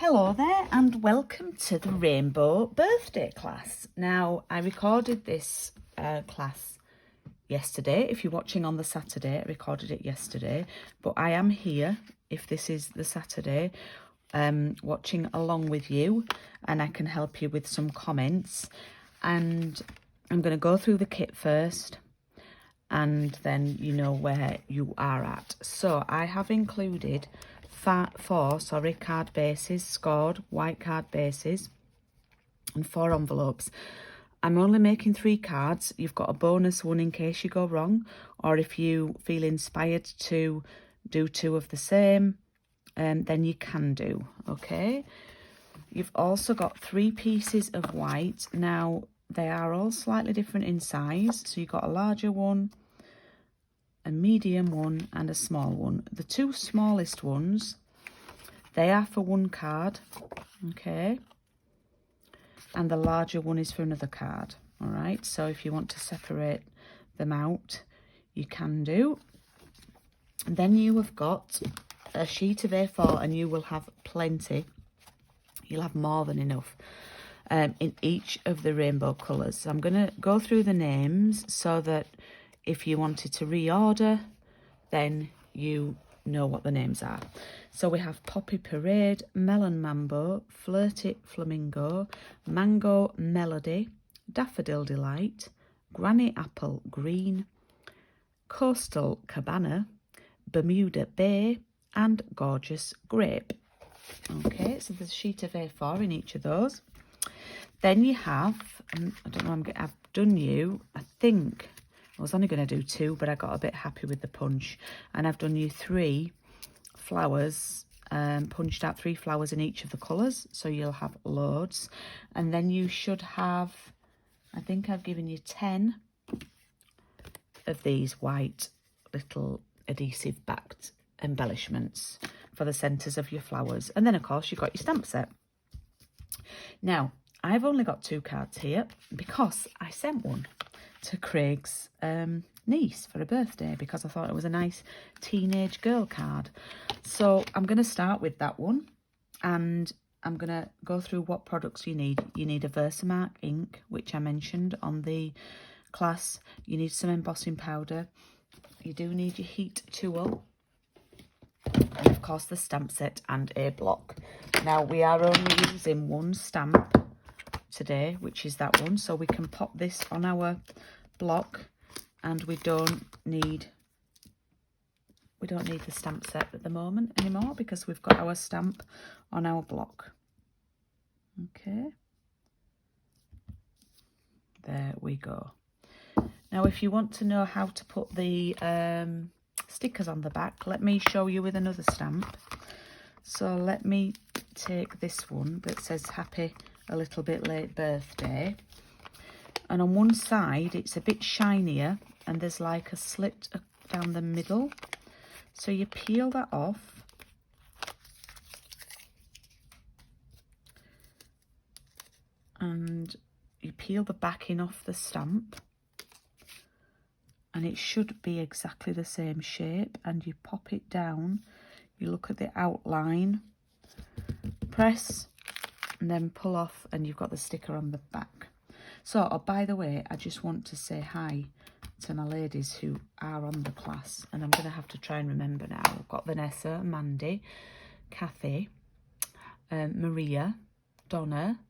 Hello there and welcome to the Rainbow Birthday class. Now, I recorded this class yesterday. If you're watching on the Saturday, I recorded it yesterday. But I am here, if this is the Saturday, watching along with you, and I can help you with some comments. And I'm going to go through the kit first, and then you know where you are at. So I have included four card bases, scored white card bases, and 4 envelopes. I'm only making 3 cards. You've got a bonus one in case you go wrong, or if you feel inspired to do 2 of the same, then you can do, okay? You've also got 3 pieces of white. Now, they are all slightly different in size. So you've got a larger one, a medium one, and a small one. The 2 smallest ones, they are for 1 card, okay? And the larger one is for another card, all right? So if you want to separate them out, you can do. And then you have got a sheet of A4, and you will have plenty. You'll have more than enough in each of the rainbow colours. So I'm going to go through the names so that if you wanted to reorder, then you know what the names are. So we have Poppy Parade, Melon Mambo, Flirty Flamingo, Mango Melody, Daffodil Delight, Granny Apple Green, Coastal Cabana, Bermuda Bay, and Gorgeous Grape. Okay, so there's a sheet of A4 in each of those. Then you have, I don't know, I've done you, I think, I was only going to do 2, but I got a bit happy with the punch. And I've done you 3 flowers, punched out 3 flowers in each of the colours. So you'll have loads. And then you should have, I think I've given you 10 of these white little adhesive backed embellishments for the centres of your flowers. And then, of course, you've got your stamp set. Now, I've only got 2 cards here because I sent one to Craig's niece for a birthday because I thought it was a nice teenage girl card. So I'm going to start with that one, and I'm going to go through what products you need. You need a Versamark ink, which I mentioned on the class. You need some embossing powder. You do need your heat tool, and of course the stamp set and a block. Now, we are only using 1 stamp today, which is that one, so we can pop this on our block, and we don't need the stamp set at the moment anymore because we've got our stamp on our block. Okay, there we go. Now, if you want to know how to put the stickers on the back, let me show you with another stamp. So let me take this one that says happy a little bit late birthday, and on one side it's a bit shinier and there's like a slit down the middle, so you peel that off and you peel the backing off the stamp, and it should be exactly the same shape, and you pop it down, you look at the outline, press, and then pull off, and you've got the sticker on the back. So, oh, by the way, I just want to say hi to my ladies who are on the class, and I'm going to have to try and remember now. I've got Vanessa, Mandy, Kathy, Maria, Donna,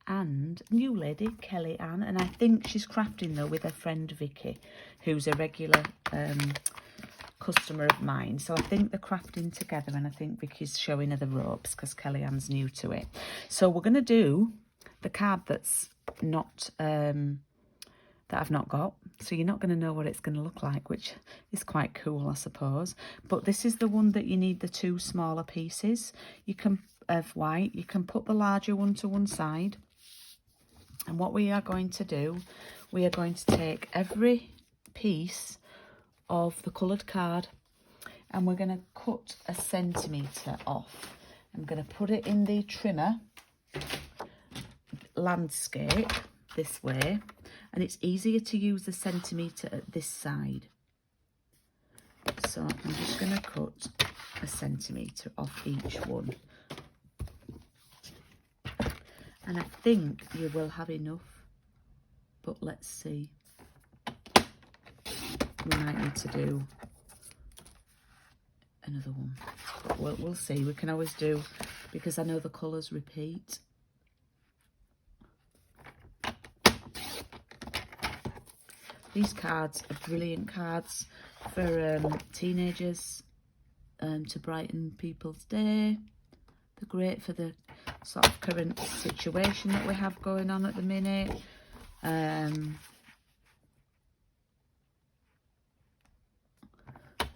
and new lady, Kelly Ann, and I think she's crafting though with her friend Vicky, who's a regular customer of mine. So I think they're crafting together, and I think Vicky's showing her the ropes because Kelly Ann's new to it. So we're going to do the card that's not that I've not got, so you're not going to know what it's going to look like, which is quite cool, I suppose. But this is the one that you need the 2 smaller pieces of white. You can put the larger one to one side, and what we are going to do, we are going to take every piece of the coloured card, and we're going to cut 1 centimetre off. I'm going to put it in the trimmer landscape this way, and it's easier to use the centimetre at this side. So I'm just going to cut 1 centimetre off each one And I think you will have enough, but let's see. We might need to do another one, but we'll see. We can always do, because I know the colours repeat. These cards are brilliant cards for teenagers, to brighten people's day. They're great for the sort of current situation that we have going on at the minute. And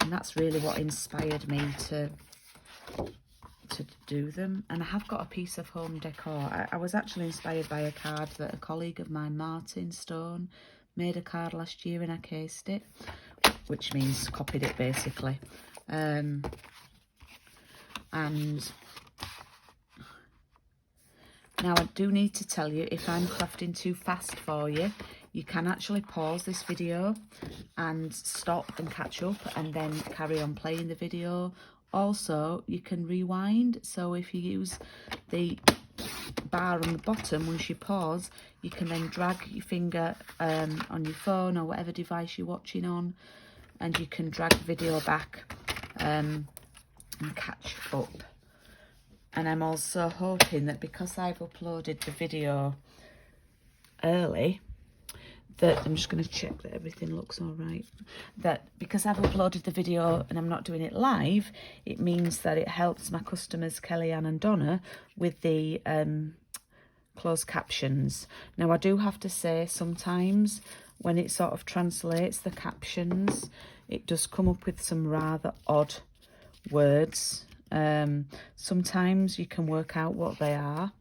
that's really what inspired me to do them. And I have got a piece of home decor. I was actually inspired by a card that a colleague of mine, Martin Stone, made a card last year, and I cased it, which means copied it basically. And now I do need to tell you, if I'm crafting too fast for you, you can actually pause this video and stop and catch up and then carry on playing the video. Also, you can rewind, so if you use the bar on the bottom, once you pause, you can then drag your finger on your phone or whatever device you're watching on, and you can drag the video back and catch up. And I'm also hoping that because I've uploaded the video early, that I'm just going to check that everything looks all right, that because I've uploaded the video and I'm not doing it live, it means that it helps my customers Kellyanne and Donna with the closed captions. Now I do have to say, sometimes when it sort of translates the captions, it does come up with some rather odd words. Sometimes you can work out what they are,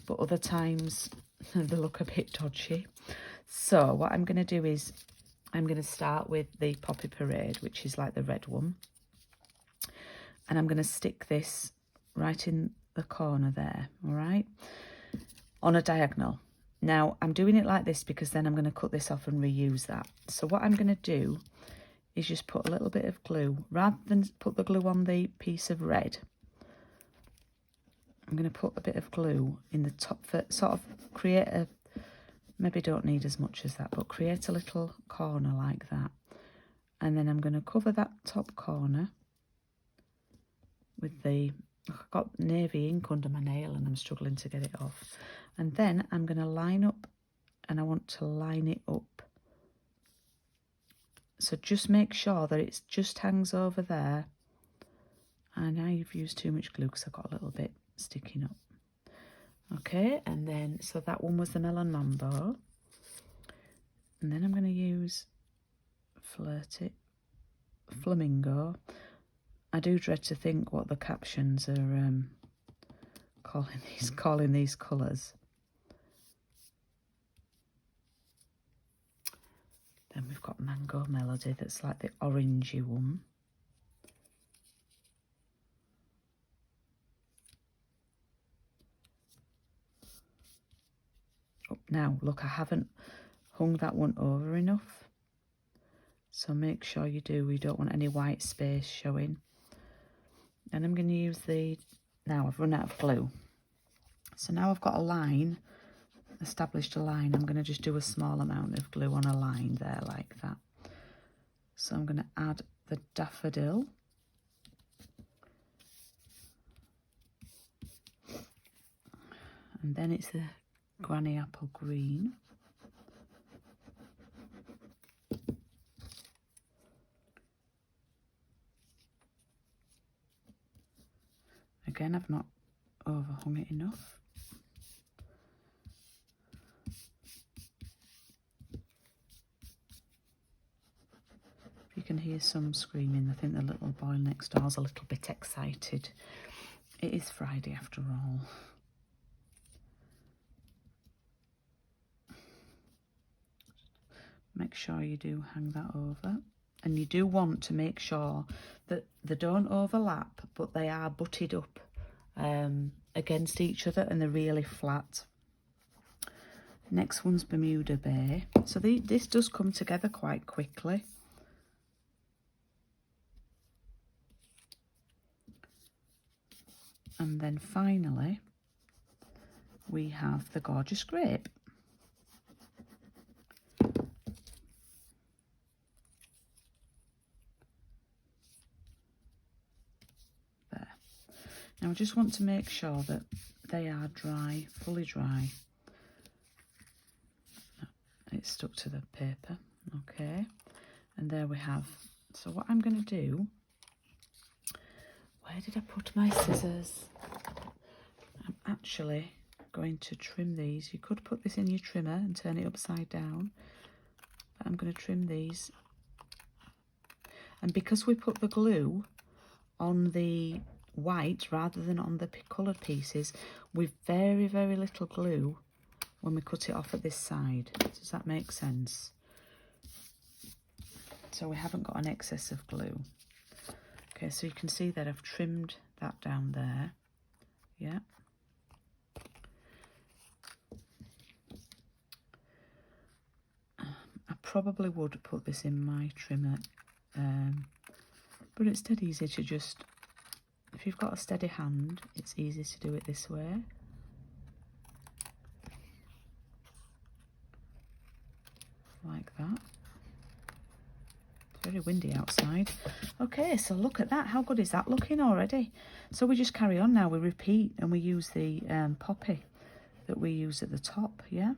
but other times they look a bit dodgy. So what I'm going to do is I'm going to start with the Poppy Parade, which is like the red one, and I'm going to stick this right in the corner there, all right, on a diagonal. Now I'm doing it like this because then I'm going to cut this off and reuse that. So what I'm going to do is just put a little bit of glue, rather than put the glue on the piece of red. I'm going to put a bit of glue in the top for sort of create a, maybe don't need as much as that, but create a little corner like that. And then I'm going to cover that top corner with the, I've got navy ink under my nail and I'm struggling to get it off. And then I'm going to line up, and I want to line it up. So just make sure that it just hangs over there. And now you've used too much glue because I've got a little bit sticking up. Okay, and then, so that one was the Melon Mambo. And then I'm going to use Flirt It Flamingo. I do dread to think what the captions are calling these colours. Then we've got Mango Melody, that's like the orangey one. Oh, now, look, I haven't hung that one over enough. So make sure you do. We don't want any white space showing. And I'm going to use the, now I've run out of glue. So now I've got a line, established a line. I'm going to just do a small amount of glue on a line there like that. So I'm going to add the daffodil. And then it's the Granny Apple Green. Again, I've not overhung it enough. You can hear some screaming. I think the little boy next door's a little bit excited. It is Friday after all. Make sure you do hang that over. And you do want to make sure that they don't overlap, but they are butted up against each other and they're really flat. Next one's Bermuda Bay. So this does come together quite quickly. And then finally, we have the gorgeous grape. There. Now I just want to make sure that they are dry, fully dry. It's stuck to the paper, okay. And there we have. So what I'm going to do, where did I put my scissors? I'm actually going to trim these. You could put this in your trimmer and turn it upside down. But I'm going to trim these. And because we put the glue on the white rather than on the coloured pieces, with very, very little glue when we cut it off at this side. Does that make sense? So we haven't got an excess of glue. Okay, so you can see that I've trimmed that down there. Yeah. I probably would put this in my trimmer, but it's dead easy to just, if you've got a steady hand, it's easy to do it this way. Like that. It's very windy outside. Okay, so look at that. How good is that looking already? So we just carry on now. We repeat and we use the poppy that we use at the top, yeah?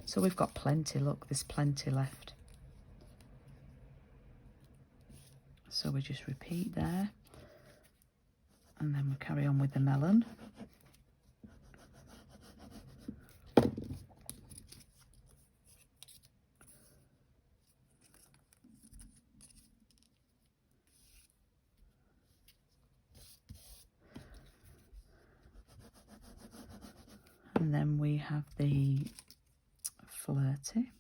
So we've got plenty, look, there's plenty left. So we just repeat there. And then we carry on with the melon. And then we have the flirty.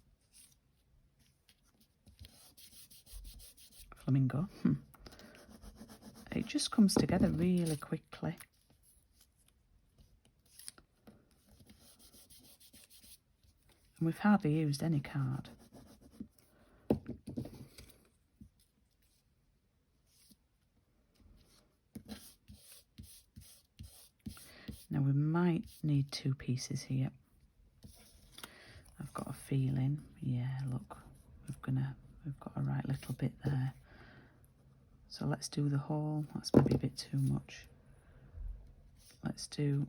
Flamingo. It just comes together really quickly. And we've hardly used any card. Now we might need 2 pieces here. I've got a feeling, yeah, look, we've got a right little bit there. So let's do the whole, that's maybe a bit too much. Let's do,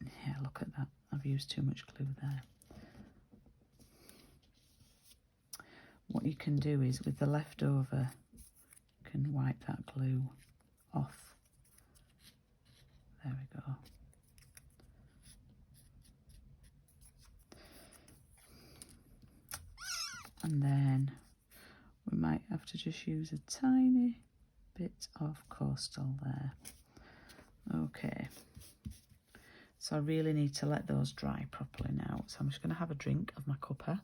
yeah, look at that. I've used too much glue there. What you can do is with the leftover, you can wipe that glue off. There we go. And then we might have to just use a tiny bit of coastal there. Okay. So I really need to let those dry properly now. So I'm just going to have a drink of my cuppa.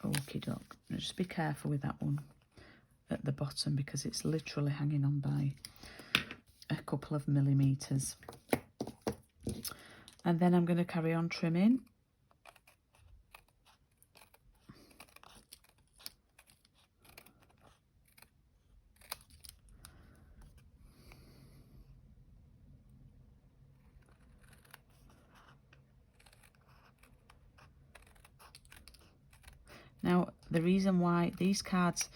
Okie doke. Just be careful with that one at the bottom because it's literally hanging on by a couple of millimetres. And then I'm going to carry on trimming. Now, the reason why these cards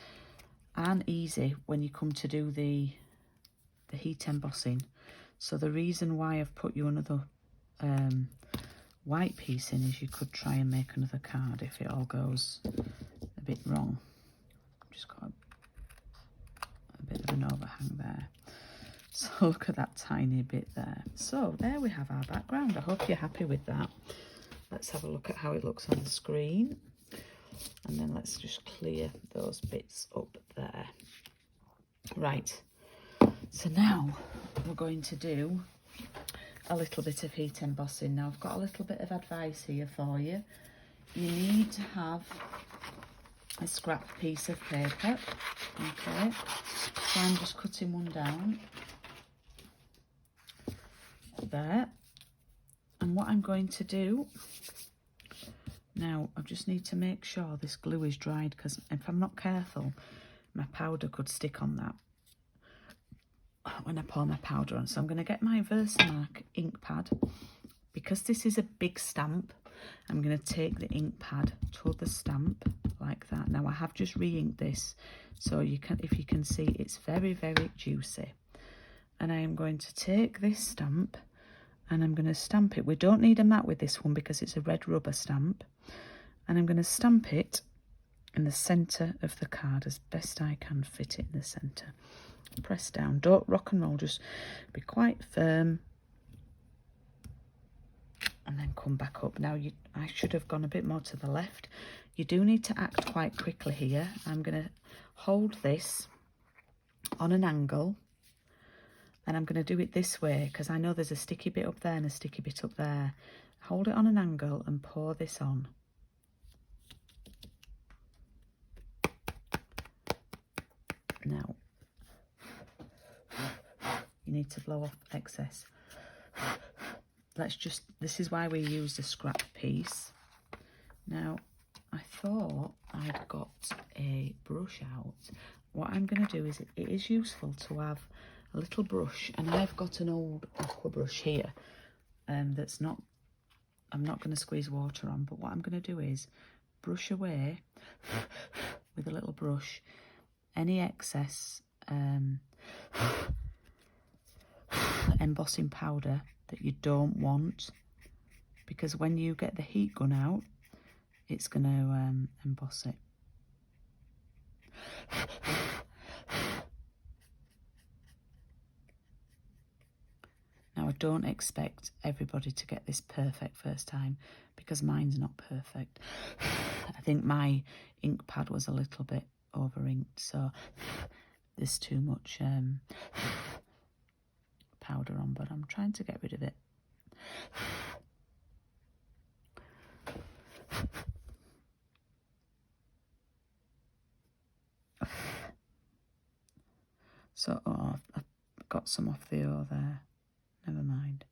aren't easy when you come to do the heat embossing. So the reason why I've put you another white piece in is you could try and make another card if it all goes a bit wrong. I've just got a bit of an overhang there. So look at that tiny bit there. So there we have our background. I hope you're happy with that. Let's have a look at how it looks on the screen. And then let's just clear those bits up there. Right. So now we're going to do a little bit of heat embossing. Now I've got a little bit of advice here for you. You need to have a scrap piece of paper. Okay. So I'm just cutting one down. There. And what I'm going to do now, I just need to make sure this glue is dried because if I'm not careful, my powder could stick on that. when I pour my powder on. So I'm going to get my Versamark ink pad. Because this is a big stamp, I'm going to take the ink pad to the stamp like that. Now I have just re-inked this, so you can, if you can see, it's very, very juicy. And I am going to take this stamp and I'm going to stamp it. We don't need a mat with this one because it's a red rubber stamp. And I'm going to stamp it in the centre of the card as best I can fit it in the centre. Press down, don't rock and roll, just be quite firm. And then come back up. Now I should have gone a bit more to the left. You do need to act quite quickly here. I'm going to hold this on an angle. And I'm going to do it this way because I know there's a sticky bit up there and a sticky bit up there. Hold it on an angle and pour this on. Now, you need to blow off excess. This is why we used a scrap piece. Now, I thought I'd got a brush out. What I'm going to do is, it is useful to have a little brush, and I've got an old aqua brush here that's not, I'm not going to squeeze water on, but what I'm going to do is brush away with a little brush any excess embossing powder that you don't want, because when you get the heat gun out, it's going to emboss it. Now, I don't expect everybody to get this perfect first time because mine's not perfect. I think my ink pad was a little bit over inked, so there's too much powder on, but I'm trying to get rid of it. So, I've got some off the O there. Never mind.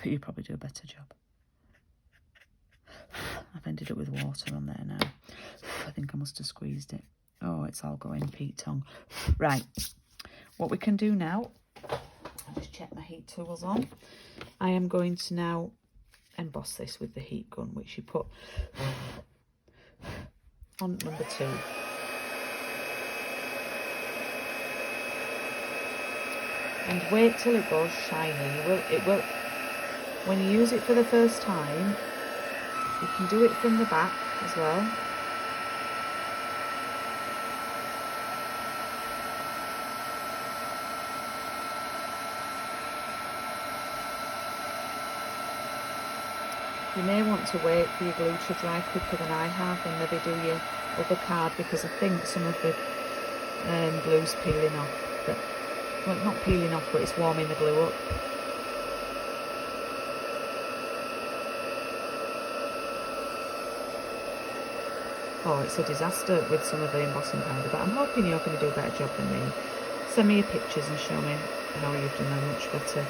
You probably do a better job. I've ended up with water on there now. I think I must have squeezed it. Oh, it's all going Pete tongue. Right. What we can do now, I'll just check my heat tools on. I am going to now emboss this with the heat gun, which you put on number 2. And wait till it goes shiny. It will, when you use it for the first time, you can do it from the back as well. You may want to wait for your glue to dry quicker than I have and maybe do your other card, because I think some of the glue's peeling off. But, well, not peeling off, but it's warming the glue up. Oh, it's a disaster with some of the embossing powder, but I'm hoping you're going to do a better job than me. Send me your pictures and show me how you've done a much better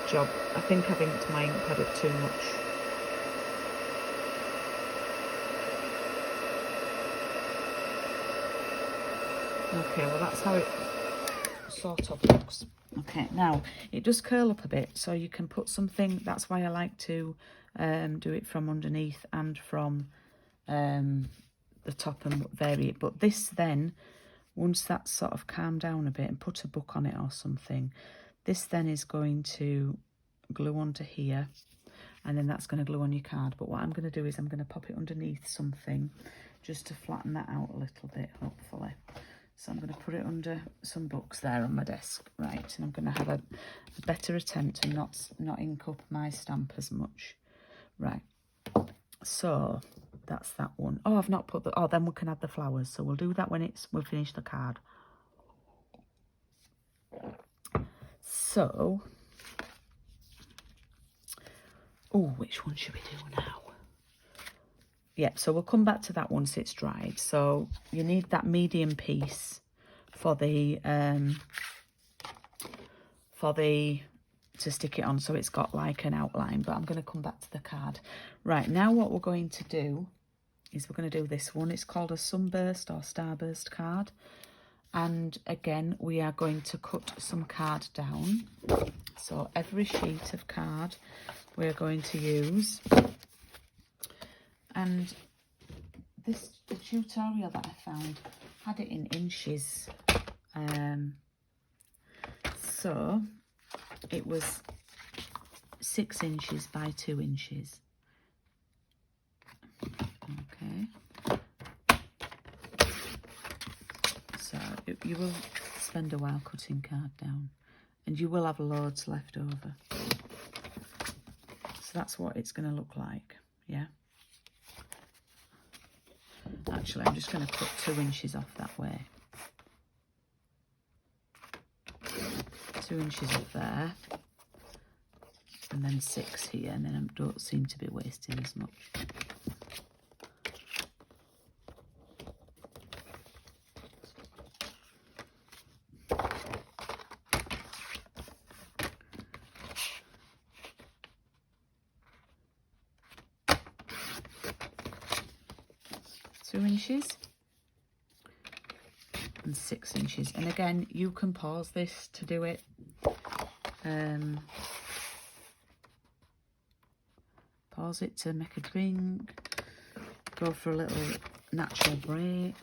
job. I think I've inked my ink pad up too much. Okay, well that's how it sort of looks. Okay, now it does curl up a bit, so you can put something. That's why I like to do it from underneath and from the top and vary it. But this then, once that's sort of calmed down a bit and put a book on it or something, this then is going to glue onto here, and then that's going to glue on your card. But what I'm going to do is I'm going to pop it underneath something just to flatten that out a little bit, hopefully. So I'm going to put it under some books there on my desk, right? And I'm going to have a better attempt to not ink up my stamp as much. Right, so that's that one. Oh, I've not put the, oh, then we can add the flowers. So we'll do that when we've finished the card. So, oh, which one should we do now? Yep, so we'll come back to that once it's dried. So you need that medium piece for the to stick it on, so it's got like an outline, but I'm going to come back to the card. Right, now what we're going to do is we're going to do this one. It's called a sunburst or starburst card. And again, we are going to cut some card down. So every sheet of card we're going to use. And the tutorial that I found had it in inches. So it was 6 inches by 2 inches. Okay. So you will spend a while cutting card down, and you will have loads left over. So that's what it's going to look like, yeah. Actually, I'm just going to cut 2 inches off that way. 2 inches off there. And then 6 here, and then I don't seem to be wasting as much. Two inches and 6 inches, and again you can pause this to do it. Pause it to make a drink, go for a little natural break.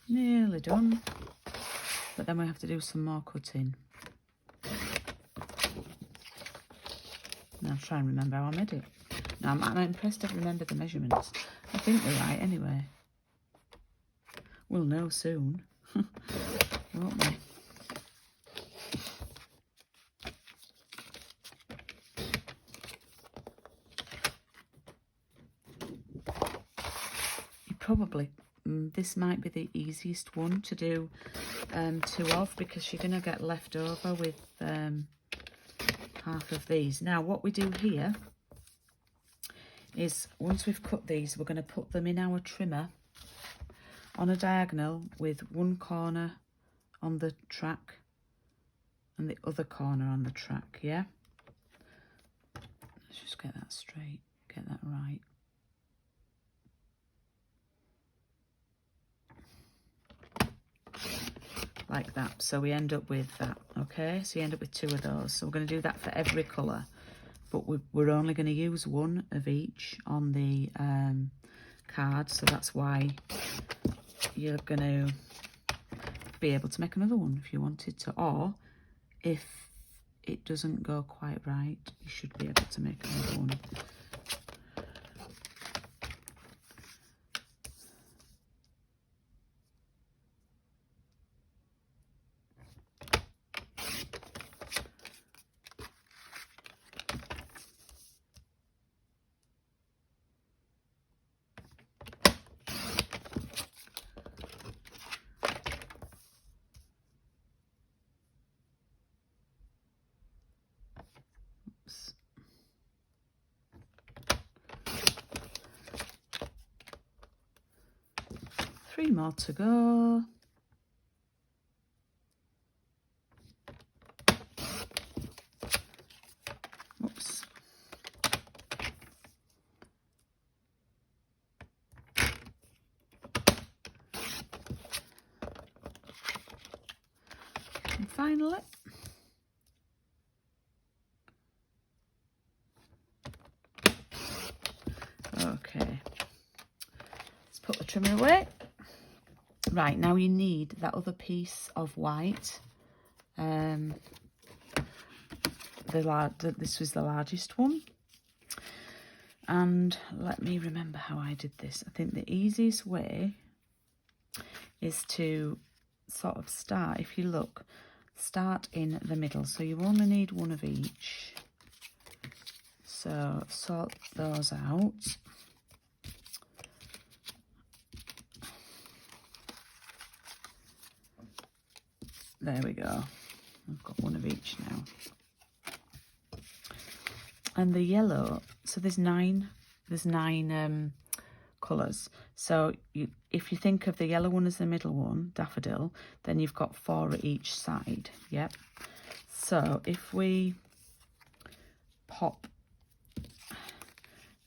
Nearly done, but then we have to do some more cutting. Now I'll try and remember how I made it. Now I'm impressed I remember the measurements. I think they're right anyway. We'll know soon, won't we? You probably... this might be the easiest one to do 2 of, because you're going to get left over with half of these. Now what we do here is, once we've cut these, we're going to put them in our trimmer on a diagonal with one corner on the track and the other corner on the track, yeah? Let's just get that straight, get that right. Like that. So we end up with that, okay? So you end up with 2 of those. So we're going to do that for every colour, but we're only going to use 1 of each on the card, so that's why you're going to be able to make another one if you wanted to, or if it doesn't go quite right, you should be able to make another one. Oops. 3 more to go. Oops. And finally, okay, let's put the trimmer away. Right, now you need that other piece of white. This was the largest one. And let me remember how I did this. I think the easiest way is to sort of start, if you look, start in the middle. So you only need 1 of each. So sort those out. There we go. I've got one of each now. And the yellow, so there's nine colours. So if you think of the yellow one as the middle one, daffodil, then you've got 4 at each side. Yep. So if we pop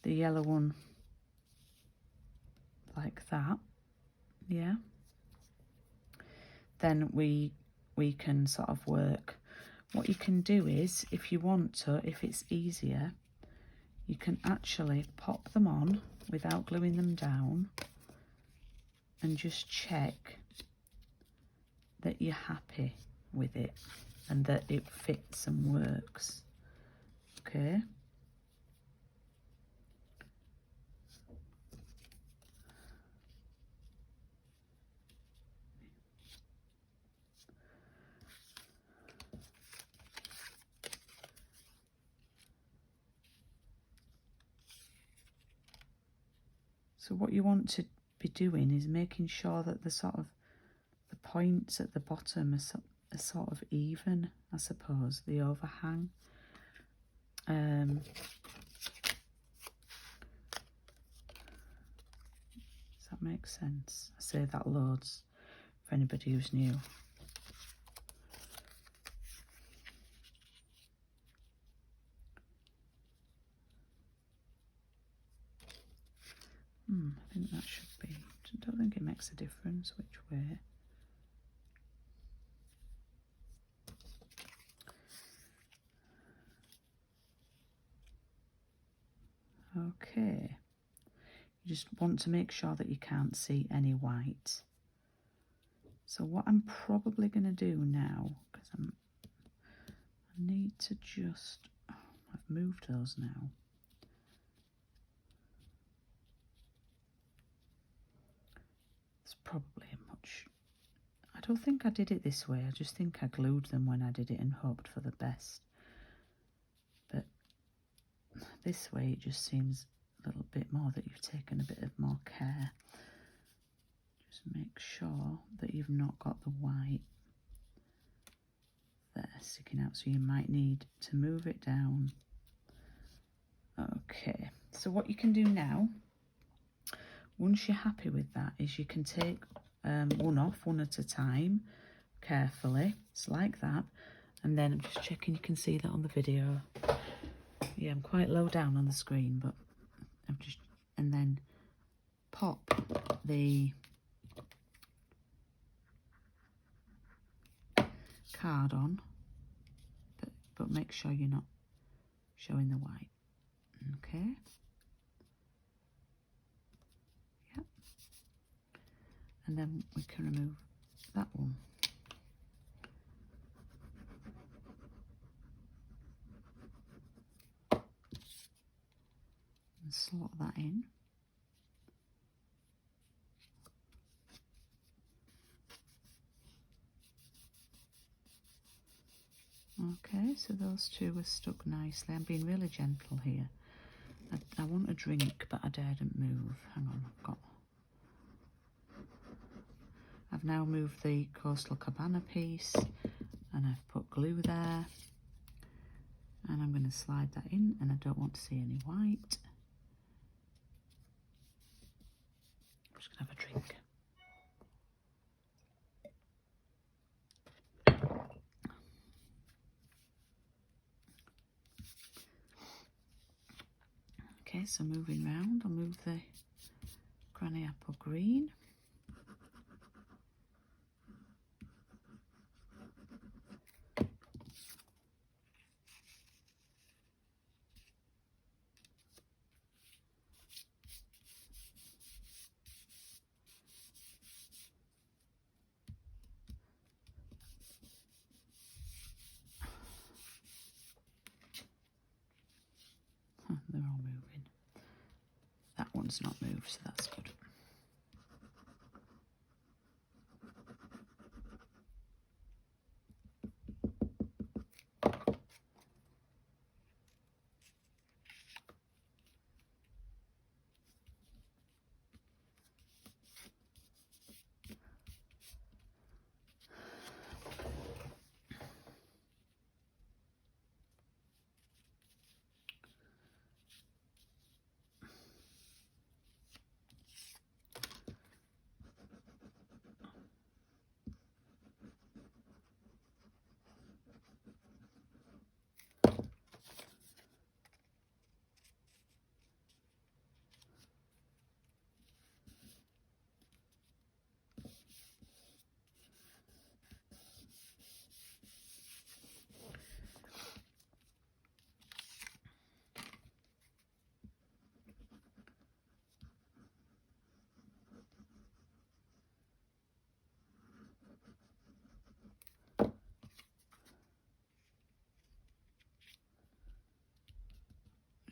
the yellow one like that, yeah, then we can sort of work. What you can do is, if you want to, if it's easier, you can actually pop them on without gluing them down and just check that you're happy with it and that it fits and works. Okay. So what you want to be doing is making sure that the points at the bottom are sort of even, I suppose, the overhang. Does that make sense? I say that loads for anybody who's new. I think that should be, I don't think it makes a difference which way. Okay, you just want to make sure that you can't see any white. So what I'm probably going to do now, because I need to just, I've moved those now. It's probably a much, I don't think I did it this way, I just think I glued them when I did it and hoped for the best. But this way it just seems a little bit more that you've taken a bit of more care. Just make sure that you've not got the white there sticking out, so you might need to move it down. Okay, so what you can do now, once you're happy with that, is you can take one off one at a time carefully. It's like that. And then I'm just checking you can see that on the video. Yeah, I'm quite low down on the screen, but I'm just, and then pop the card on, but make sure you're not showing the white. Okay. Yep. And then we can remove that one. And slot that in. Okay, so those two are stuck nicely. I'm being really gentle here. I want a drink, but I daren't move. Hang on, I've now moved the Coastal Cabana piece, and I've put glue there. And I'm going to slide that in, and I don't want to see any white. I'm just going to have a drink. Okay, so moving round, I'll move the Granny Apple Green. They're all moving. That one's not moved, so that's good.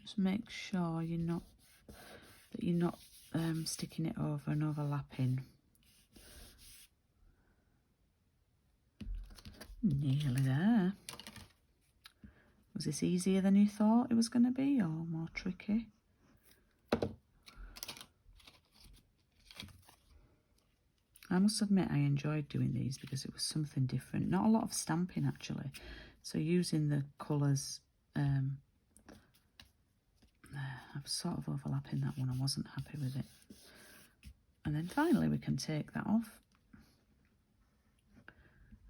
Just make sure you're not sticking it over and overlapping. Nearly there. Was this easier than you thought it was going to be, or more tricky? I must admit I enjoyed doing these because it was something different. Not a lot of stamping actually. So using the colours, I was sort of overlapping that one. I wasn't happy with it. And then finally we can take that off.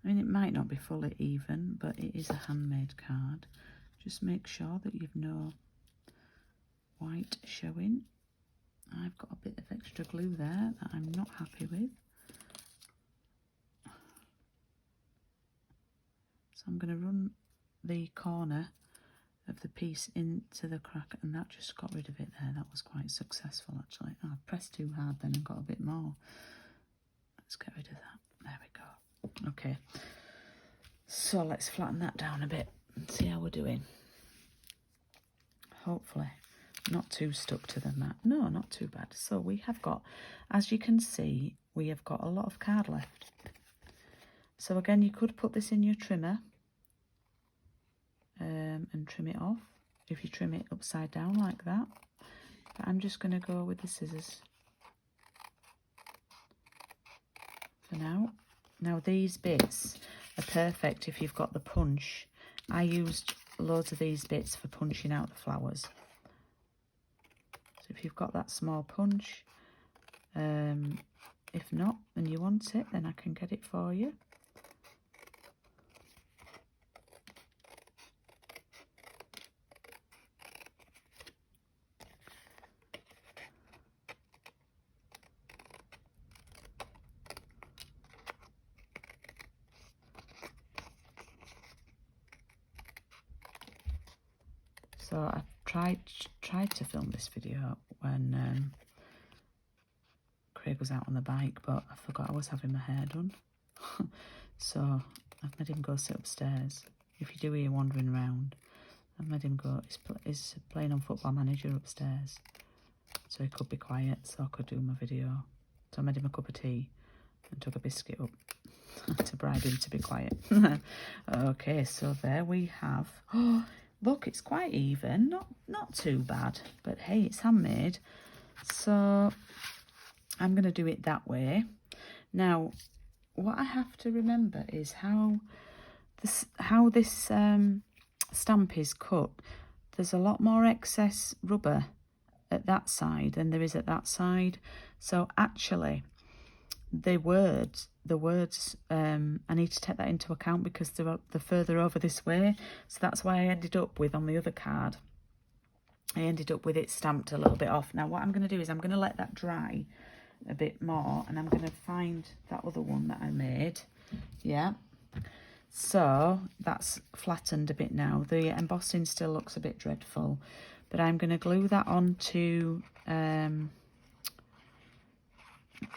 I mean, it might not be fully even, but it is a handmade card. Just make sure that you've no white showing. I've got a bit of extra glue there that I'm not happy with. So I'm going to run the corner of the piece into the crack, and that just got rid of it there. That was quite successful actually. Oh, I pressed too hard then and got a bit more. Let's get rid of that. There we go. Okay, so let's flatten that down a bit and see how we're doing. Hopefully not too stuck to the mat. No, not too bad. So we have got, as you can see, we have got a lot of card left. So again, you could put this in your trimmer and trim it off if you trim it upside down like that. But I'm just going to go with the scissors for now. Now these bits are perfect if you've got the punch. I used loads of these bits for punching out the flowers. So if you've got that small punch, if not and you want it, then I can get it for you. So I tried to film this video when Craig was out on the bike, but I forgot I was having my hair done. So I've made him go sit upstairs. If you do hear wandering around, I've made him go. He's playing on Football Manager upstairs, so he could be quiet, so I could do my video. So I made him a cup of tea and took a biscuit up to bribe him to be quiet. Okay, so there we have. Oh, look, it's quite even. Not too bad, but hey, it's handmade. So I'm going to do it that way. Now, what I have to remember is how this stamp is cut. There's a lot more excess rubber at that side than there is at that side. So actually, the words, I need to take that into account because they're further over this way. So that's why I ended up with, on the other card, I ended up with it stamped a little bit off. Now what I'm going to do is I'm going to let that dry a bit more, and I'm going to find that other one that I made. Yeah, so that's flattened a bit now. The embossing still looks a bit dreadful, but I'm going to glue that onto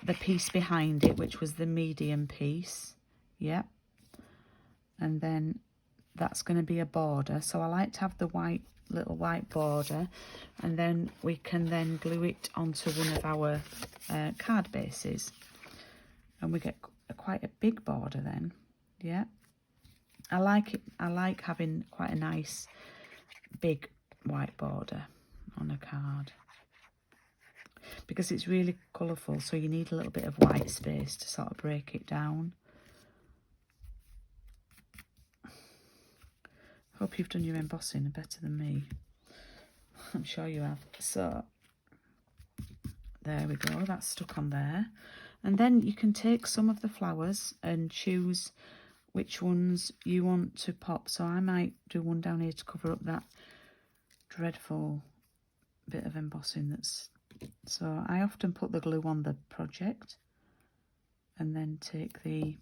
the piece behind it, which was the medium piece. Yeah, and then that's going to be a border. So I like to have the little white border, and then we can then glue it onto one of our card bases, and we get quite a big border then. Yeah, I like it. I like having quite a nice big white border on a card because it's really colourful, so you need a little bit of white space to sort of break it down. Hope you've done your embossing better than me. I'm sure you have. So there we go, that's stuck on there. And then you can take some of the flowers and choose which ones you want to pop. So I might do one down here to cover up that dreadful bit of embossing that's... So I often put the glue on the project and then take the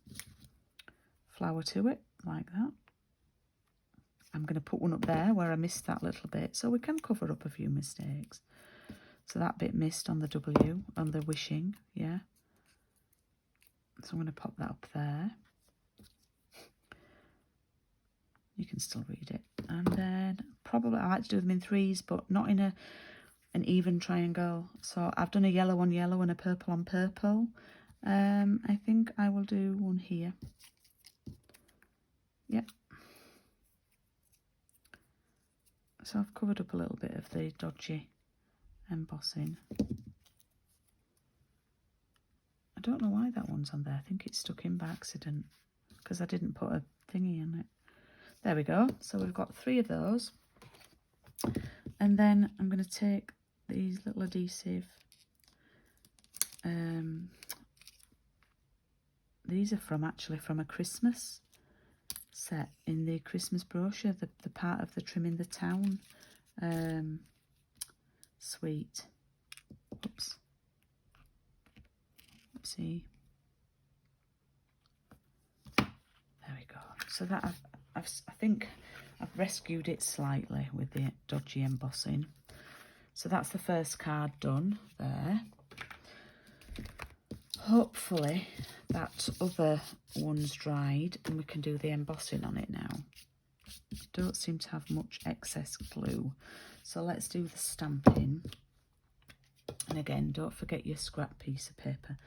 flower to it like that. I'm going to put one up there where I missed that little bit, so we can cover up a few mistakes. So that bit missed on the W, on the wishing, yeah. So I'm going to pop that up there. You can still read it. And then probably, I like to do them in threes, but not in an even triangle. So I've done a yellow on yellow and a purple on purple. I think I will do one here. Yep. So I've covered up a little bit of the dodgy embossing. I don't know why that one's on there. I think it's stuck in by accident because I didn't put a thingy on it. There we go. So we've got 3 of those. And then I'm going to take these little adhesive. These are actually from a Christmas set in the Christmas brochure, the part of the Trimming the Town suite. Oops. Oopsie. There we go. So that I think I've rescued it slightly with the dodgy embossing. So that's the first card done there. Hopefully that other one's dried and we can do the embossing on it now. Don't seem to have much excess glue. So let's do the stamping. And again, don't forget your scrap piece of paper.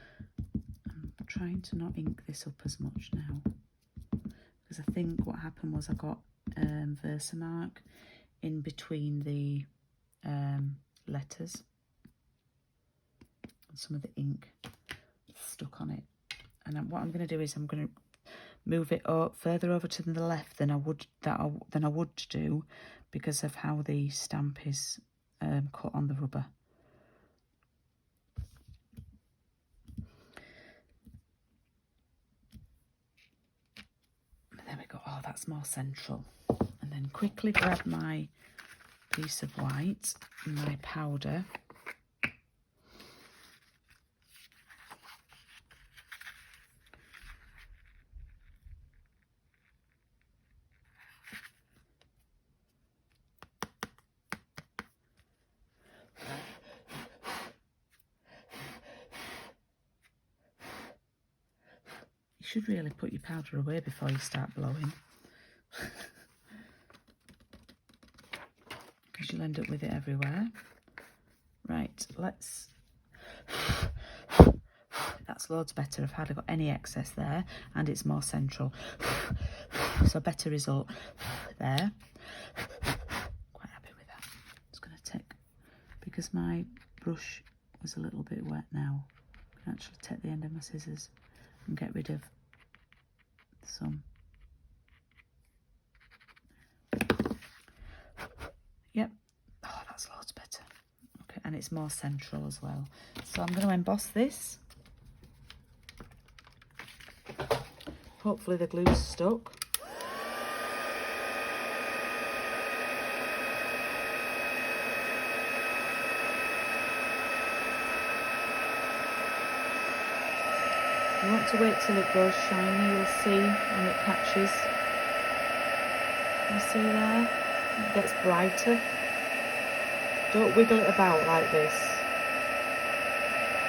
I'm trying to not ink this up as much now, because I think what happened was I got Versamark in between the letters. And some of the ink stuck on it. And what I'm going to do is I'm going to move it up further over to the left than I would do because of how the stamp is cut on the rubber. There we go. Oh, that's more central. And then quickly grab my piece of white and my powder. You should really put your powder away before you start blowing. Because you'll end up with it everywhere. Right, let's... That's loads better. I've hardly got any excess there and it's more central. So better result there. Quite happy with that. It's going to take... Because my brush was a little bit wet now, I can actually take the end of my scissors and get rid of some. Yep. Oh, that's loads better. Okay, and it's more central as well. So I'm going to emboss this. Hopefully the glue's stuck. You want to wait till it goes shiny, you'll see when it catches. You see there? It gets brighter. Don't wiggle it about like this.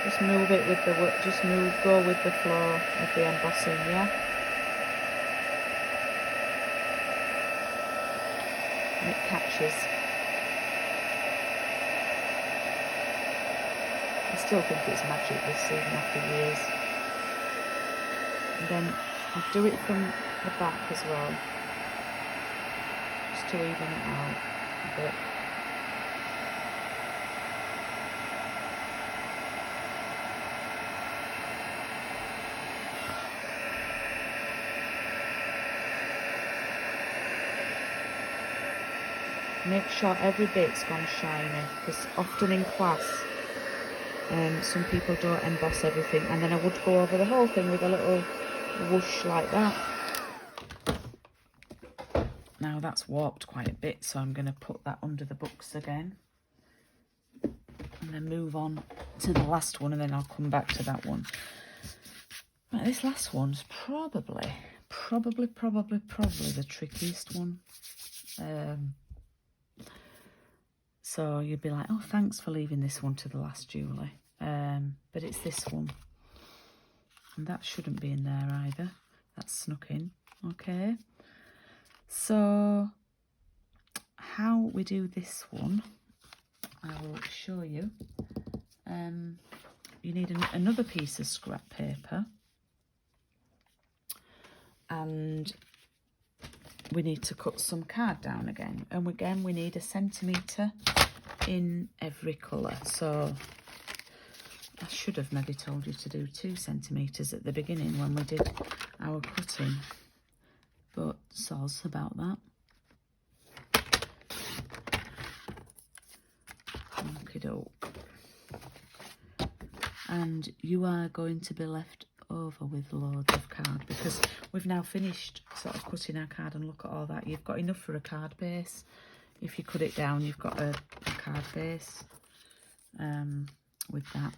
Just move it with the, go with the flow of the embossing, yeah? And it catches. I still think it's magic, this even after years. And then I'll do it from the back as well, just to even it out a bit. Make sure every bit's gone shiny, because often in class some people don't emboss everything, and then I would go over the whole thing with a little whoosh like that. Now that's warped quite a bit, so I'm going to put that under the books again and then move on to the last one, and then I'll come back to that one. Right, this last one's probably the trickiest one. So you'd be like, oh, thanks for leaving this one to the last, Julie. But it's this one. And that shouldn't be in there either. That's snuck in. Okay. So how we do this one, I will show you. You need another piece of scrap paper, and we need to cut some card down again, and again we need 1 centimetre in every colour. So I should have maybe told you to do 2 centimetres at the beginning when we did our cutting, but soz about that. Okey-doke. And you are going to be left over with loads of card, because we've now finished sort of cutting our card, and look at all that. You've got enough for a card base. If you cut it down, you've got a card base with that.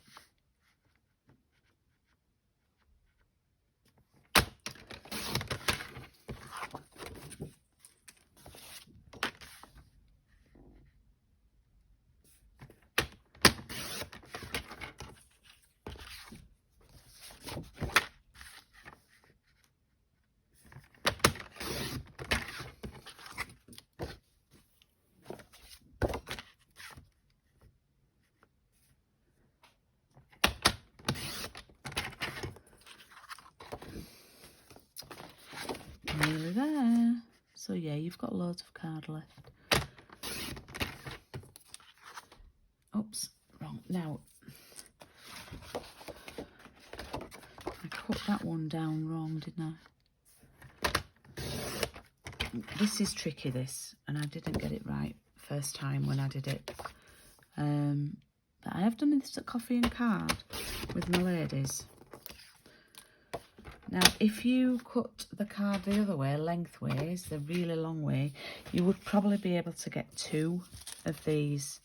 Nearly there. So yeah, you've got loads of card left. Oops, wrong. Now, I cut that one down wrong, didn't I? This is tricky, this, and I didn't get it right first time when I did it. But I have done this at Coffee and Card with my ladies. Now, if you cut the card the other way, lengthways, the really long way, you would probably be able to get 2 of these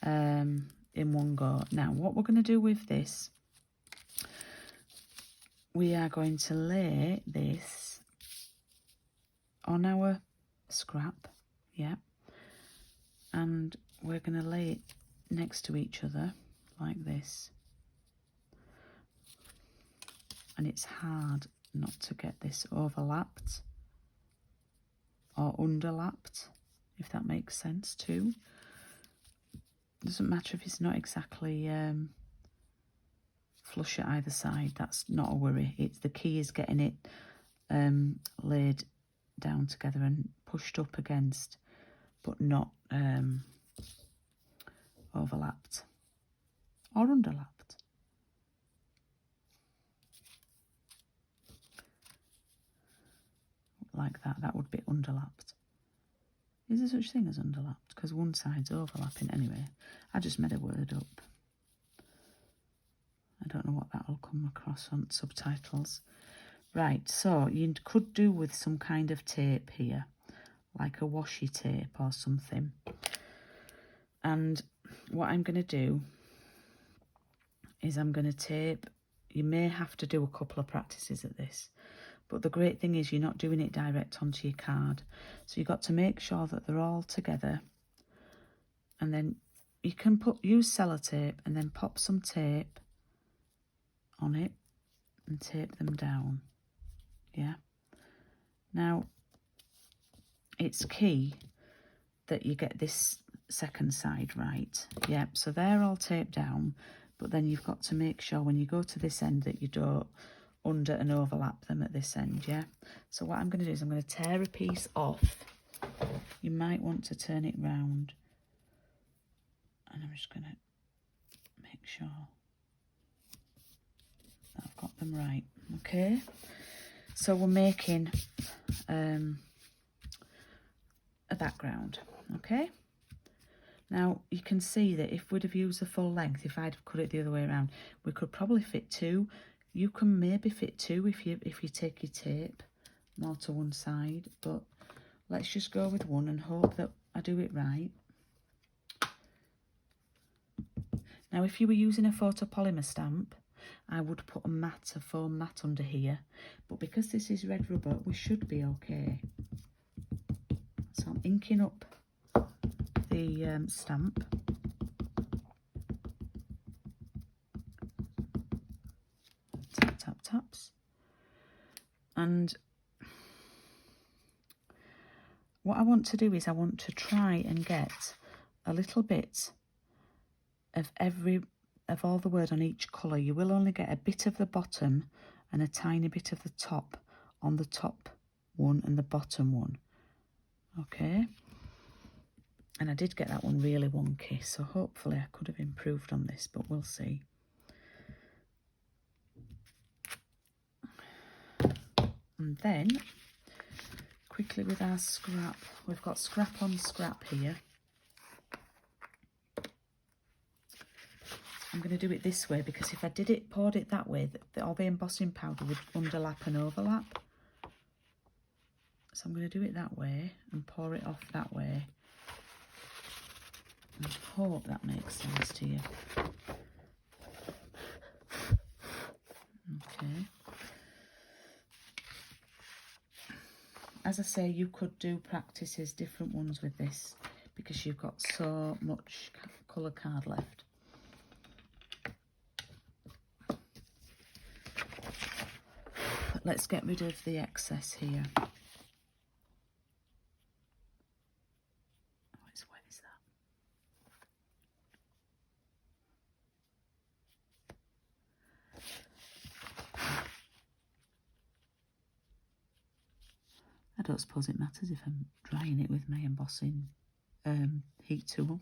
in one go. Now, what we're going to do with this, we are going to lay this on our scrap, yeah, and we're going to lay it next to each other like this. And it's hard not to get this overlapped or underlapped, if that makes sense too. Doesn't matter if it's not exactly flush at either side, that's not a worry. It's the key is getting it laid down together and pushed up against, but not overlapped or underlapped. Like that, that would be underlapped. Is there such thing as underlapped? Because one side's overlapping. Anyway, I just made a word up. I don't know what that'll come across on subtitles. Right, so you could do with some kind of tape here, like a washi tape or something. And what I'm going to do is I'm going to tape. You may have to do a couple of practices at this. But the great thing is you're not doing it direct onto your card. So you've got to make sure that they're all together. And then you can use sellotape and then pop some tape on it and tape them down. Yeah. Now, it's key that you get this second side right. Yeah, so they're all taped down. But then you've got to make sure when you go to this end that you don't under and overlap them at this end, yeah? So what I'm going to do is I'm going to tear a piece off. You might want to turn it round. And I'm just going to make sure that I've got them right, okay? So we're making a background, okay? Now, you can see that if we'd have used the full length, if I'd have cut it the other way around, we could probably fit 2. You can maybe fit 2 if you take your tape more to one side, but let's just go with 1 and hope that I do it right. Now, if you were using a photopolymer stamp, I would put a foam mat under here, but because this is red rubber, we should be okay. So I'm inking up the stamp. Taps, and what I want to do is I want to try and get a little bit of all the word on each colour. You will only get a bit of the bottom and a tiny bit of the top on the top one and the bottom one. Okay, and I did get that one really wonky, so hopefully I could have improved on this, but we'll see. And then quickly with our scrap, we've got scrap on scrap here. I'm going to do it this way because if I poured it that way, all the embossing powder would underlap and overlap. So I'm going to do it that way and pour it off that way. I hope that makes sense to you. Okay. As I say, you could do practices, different ones with this, because you've got so much colour card left. But let's get rid of the excess here. I don't suppose it matters if I'm drying it with my embossing heat tool.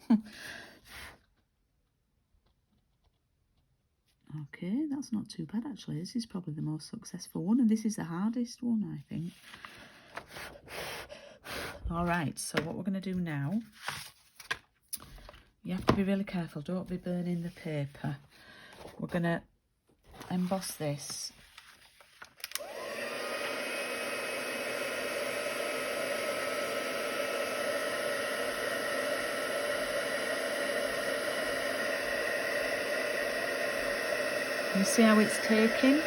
Okay, that's not too bad actually. This is probably the most successful one, and this is the hardest one, I think. All right, so what we're going to do now, you have to be really careful, don't be burning the paper. We're going to emboss this. You see how it's taking?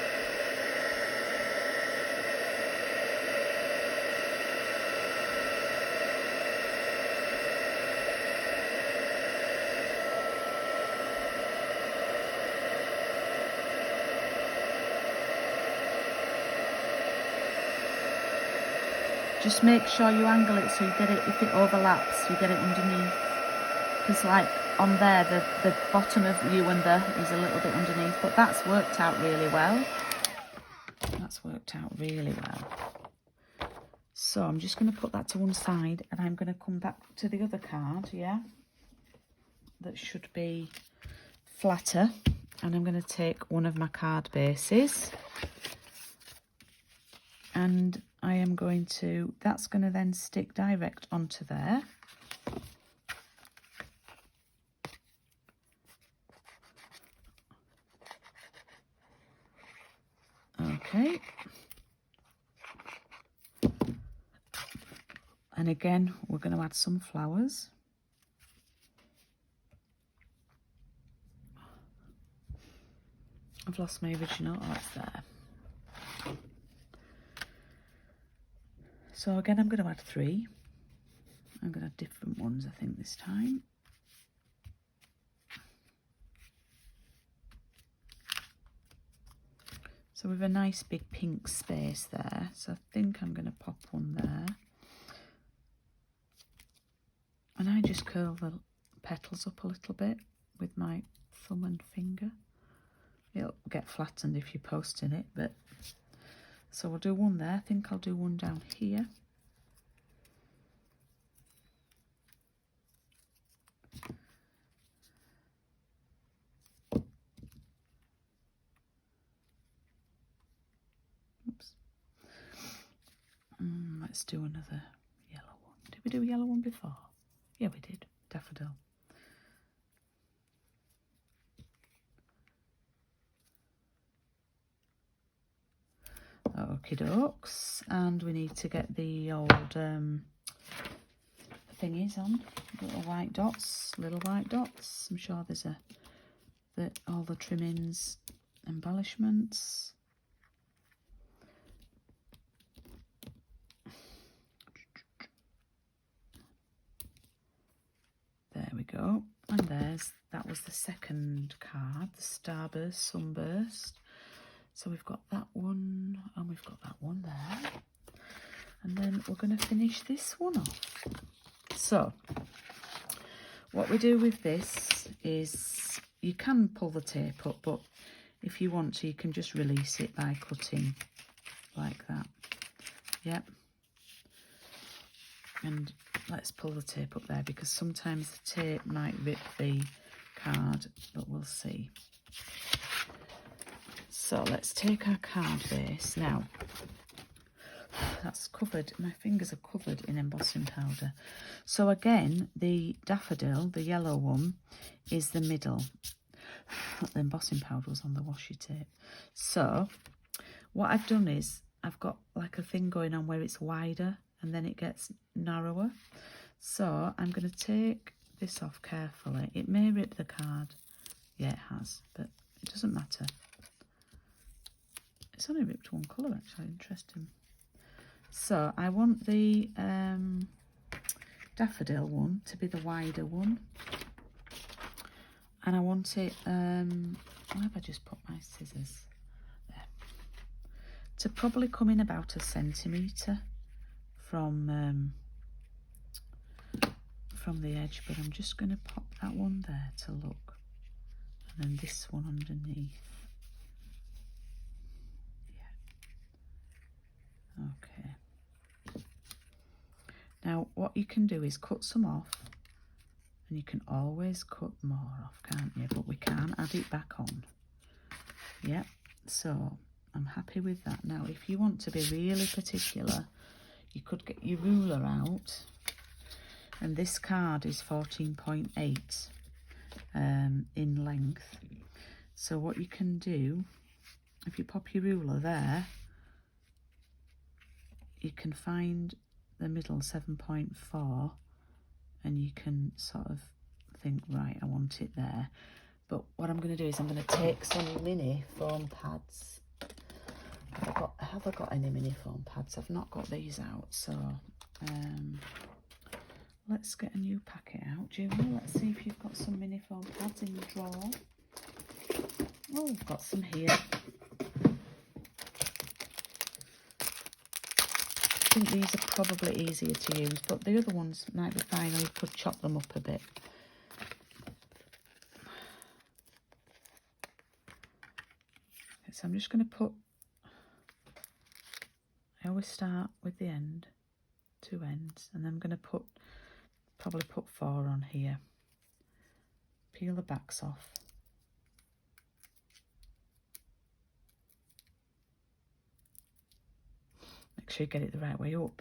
Just make sure you angle it so you get it, if it overlaps, you get it underneath. Because like on there, the bottom of you and the is a little bit underneath, but that's worked out really well. That's worked out really well. So I'm just going to put that to one side, and I'm going to come back to the other card, yeah, that should be flatter, and I'm going to take one of my card bases, and I am going to, that's going to then stick direct onto there. Okay, and again we're going to add some flowers. I've lost my original, oh it's there. So again I'm going to add 3. I'm going to add different ones I think this time. So with a nice big pink space there, so I think I'm going to pop one there. And I just curl the petals up a little bit with my thumb and finger. It'll get flattened if you're posting it, but so we'll do one there. I think I'll do one down here. Oops. Let's do another yellow one. Did we do a yellow one before? Yeah, we did. Daffodil. Okie dokes. And we need to get the old thingies on. Little white dots, little white dots. I'm sure there's all the trimmings, embellishments. There we go. And that was the second card, the Starburst, Sunburst. So we've got that one, and we've got that one there. And then we're going to finish this one off. So what we do with this is you can pull the tape up, but if you want to, you can just release it by cutting like that. Yep. And let's pull the tape up there, because sometimes the tape might rip the card, but we'll see. So let's take our card base. Now, that's covered, my fingers are covered in embossing powder. So again, the daffodil, the yellow one, is the middle. The embossing powder was on the washi tape. So what I've done is I've got like a thing going on where it's wider and then it gets narrower. So I'm going to take this off carefully. It may rip the card. Yeah, it has, but it doesn't matter. It's only ripped one colour actually, interesting. So I want the daffodil one to be the wider one. And I want it, why have I just put my scissors? There. To probably come in about 1 centimetre from the edge, but I'm just going to pop that one there to look. And then this one underneath. Yeah. Okay. Now what you can do is cut some off. And you can always cut more off, can't you? But we can add it back on. Yep, so I'm happy with that. Now, if you want to be really particular, you could get your ruler out. And this card is 14.8 in length. So what you can do, if you pop your ruler there, you can find the middle 7.4. And you can sort of think, right, I want it there. But what I'm going to do is I'm going to take some mini foam pads. Have I got any mini foam pads? I've not got these out. So let's get a new packet out, Julie. Let's see if you've got some mini foam pads in your drawer. Oh, we've got some here. I think these are probably easier to use, but the other ones might be fine, or you could chop them up a bit. Okay, so I'm just going to put, I always start with the end, 2 ends, and then I'm going to probably put 4 on here. Peel the backs off. Make sure you get it the right way up.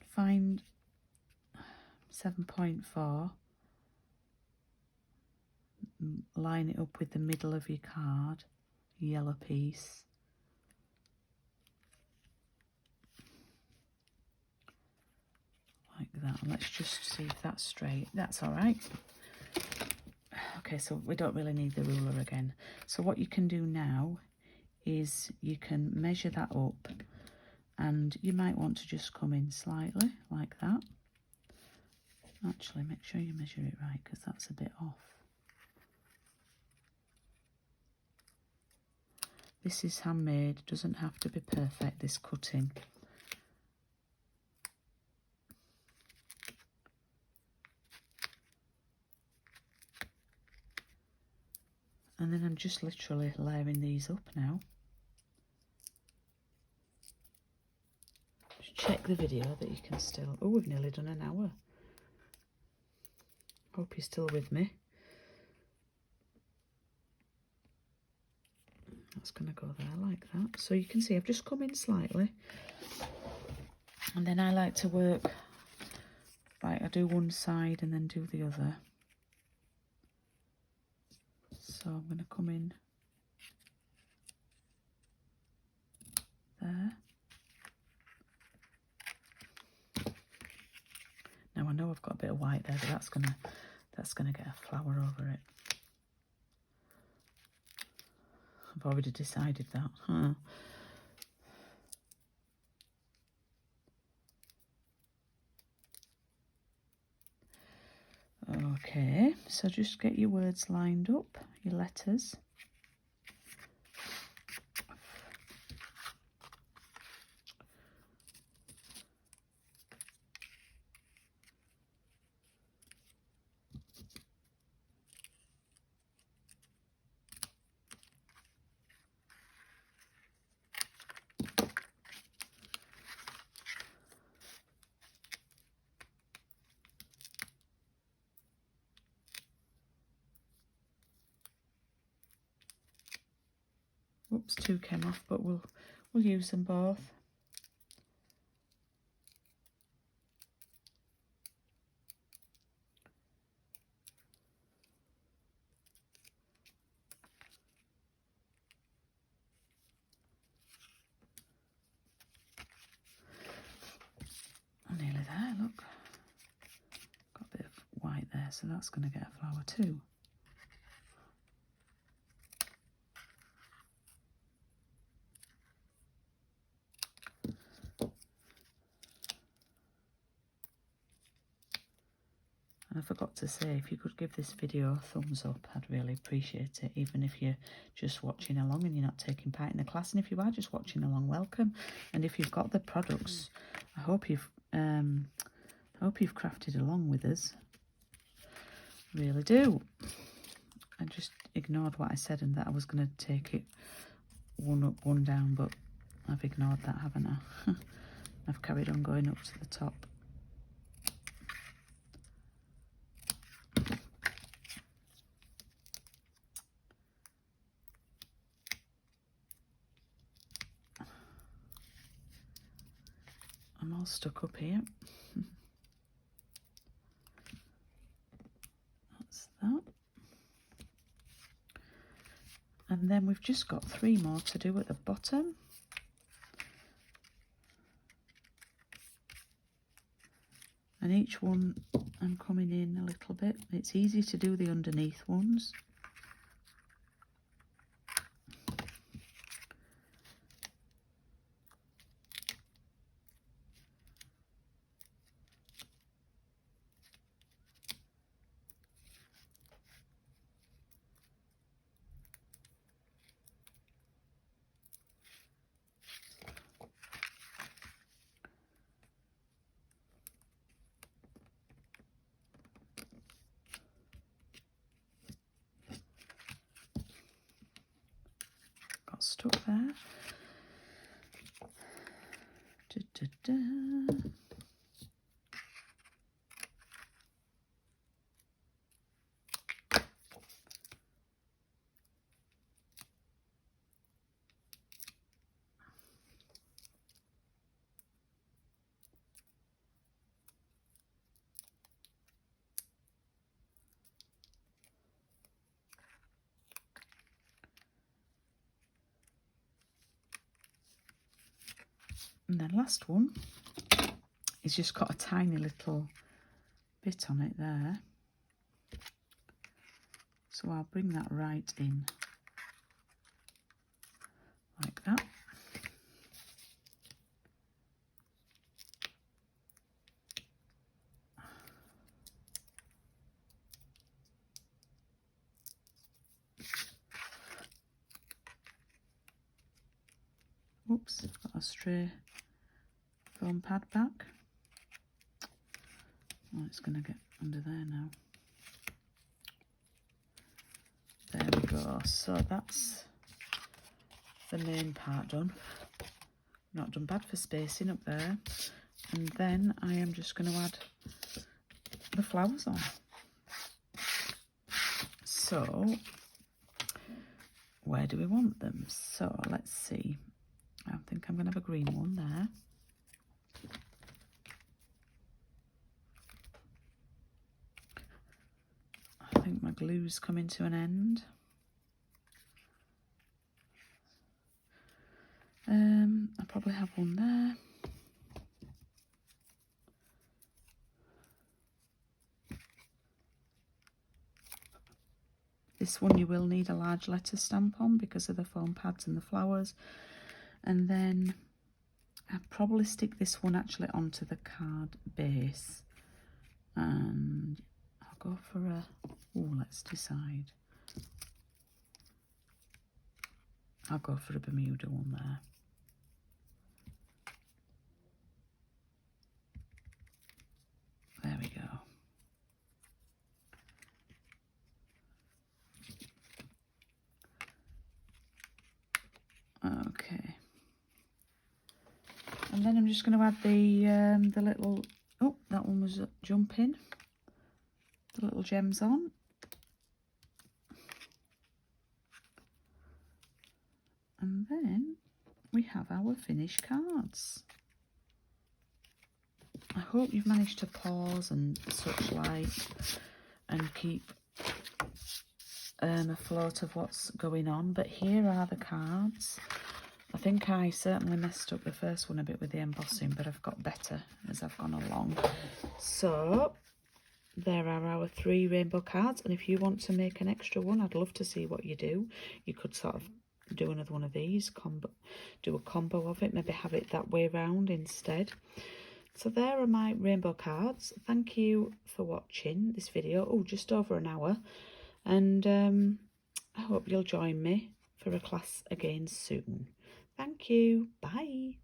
Find 7.4. Line it up with the middle of your card, yellow piece. Like that. And let's just see if that's straight. That's all right. Okay, so we don't really need the ruler again. So what you can do now is you can measure that up, and you might want to just come in slightly like that. Actually, make sure you measure it right, because that's a bit off. This is handmade, doesn't have to be perfect, this cutting. And then I'm just literally layering these up now. Just check the video that you can still... Oh, we've nearly done an hour. Hope you're still with me. That's going to go there like that. So you can see I've just come in slightly. And then I like to work... Right, I do one side and then do the other. So I'm going to come in there. Now I know I've got a bit of white there, but that's gonna get a flower over it. I've already decided that. Huh? Okay, so just get your words lined up, your letters. Whoops, two came off, but we'll use them both. Nearly there, look. Got a bit of white there, so that's going to get a flower too. And I forgot to say, if you could give this video a thumbs up, I'd really appreciate it, even if you're just watching along and you're not taking part in the class. And if you are just watching along, welcome. And if you've got the products, I hope you've crafted along with us. Really do. I just ignored what I said and that I was going to take it one up, one down, but I've ignored that, haven't I? I've carried on going up to the top. I'm all stuck up here. That's that. And then we've just got 3 more to do at the bottom. And each one I'm coming in a little bit. It's easy to do the underneath ones. Stuck there. Da, da, da. And then last one is just got a tiny little bit on it there. So I'll bring that right in like that. Oops, got a stray foam pad back. Oh, it's going to get under there now. There we go. So that's the main part done. Not done bad for spacing up there. And then I am just going to add the flowers on. So where do we want them? So let's see. I think I'm going to have a green one there. I think my glue's coming to an end. I'll probably have one there. This one you will need a large letter stamp on because of the foam pads and the flowers. And then I'll probably stick this one actually onto the card base. And I'll go for a, oh, let's decide. I'll go for a Bermuda one there. There we go. Okay. And then I'm just going to add the little, oh, that one was jumping. The little gems on. And then we have our finished cards. I hope you've managed to pause and such like and keep afloat of what's going on. But here are the cards. I think I certainly messed up the first one a bit with the embossing, but I've got better as I've gone along. So there are our 3 rainbow cards, and if you want to make an extra one, I'd love to see what you do. You could sort of do another one of these, do a combo of it, maybe have it that way round instead. So there are my rainbow cards. Thank you for watching this video. Oh, just over an hour. And I hope you'll join me for a class again soon. Thank you. Bye.